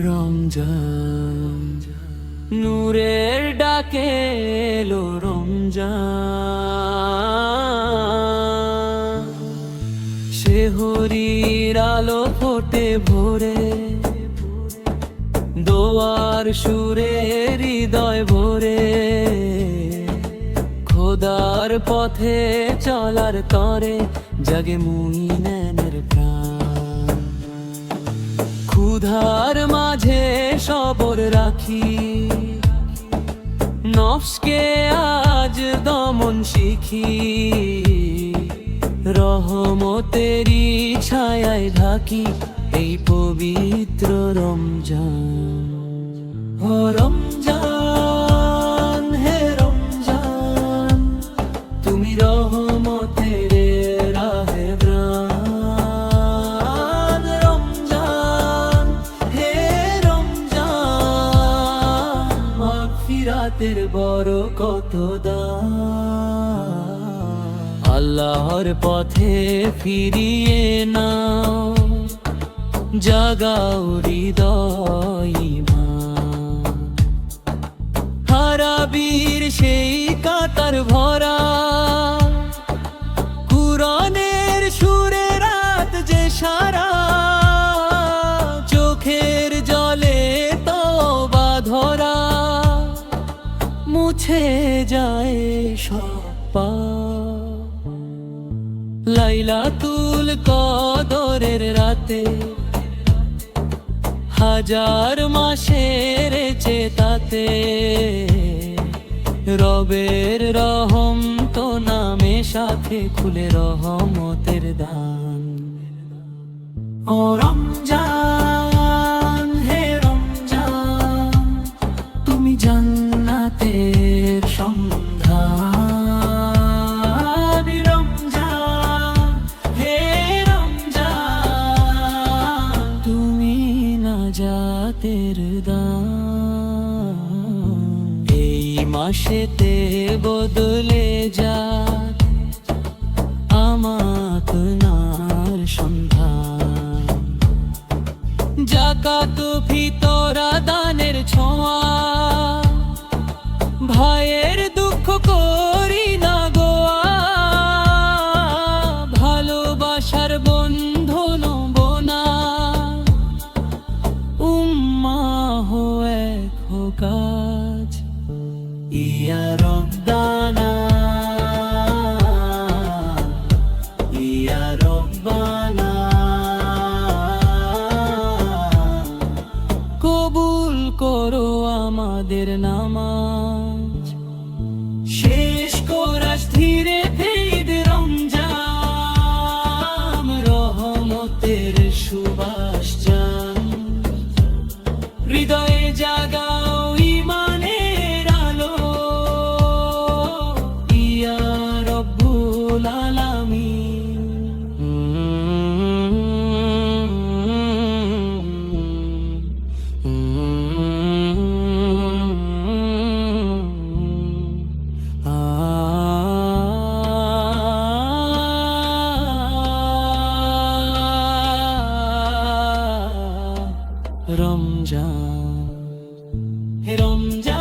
রমজান নূরের ডাকে এলো রমজান, শেহরির আলো ফোটে ভোরে, দোয়ার সুরে হৃদয় ভরে, খোদার পথে চলার তরে জাগে মুমিনের প্রাণ। ক্ষুধার মাঝে সবর রাখি, নফসকে আজ দমন শিখি, রহমতেরি ছায়ায় ঢাকি এই পবিত্র রমজান। ও রমজান, হে রমজান, তুমি রহমতের রাহেবরান। রমজান, হে রমজান, মাগফিরাতের বরকত দান। আল্লাহর পথে ফিরিয়ে নাও, জাগাও হৃদয় ঈমান। হারাবির সেই কাতার ভরা, কুরআনের সুরে রাত যে সারা, চোখের জলে তওবা ধরা, মুছে যায় সব পাপ। লাইলাতুল কদরের রাতে, হাজার মাসের চেতাতে, রবের রহম তো নামে সাথে খুলে রহমতের দান। ও রমজান, হে রমজান, তুমি জান্নাতের সন্ধান। রমজান, হে রমজান, তুমি নাজাতের দান। এই মাসেতে বদলে যাক আমাতনার সন্ধান। জাকাত ফিতরা দানের ছোঁয়া, ভাইয়ের দুঃখ করি না গোয়া, ভালোবাসার বন্ধন বোনা, উম্মাহ এক কাজ। ইয়া রব্বানা, ইয়া রব্বানা, কবুল করো আমাদের নামাজ। শেষ কোরাস ধীরে ঈদ রমজান, রহমতের সুবাস জান। হৃদয়ে জাগাও ঈমানের আলো, ইয়া রব্বুল আলামিন। রমজান, হে রমজান।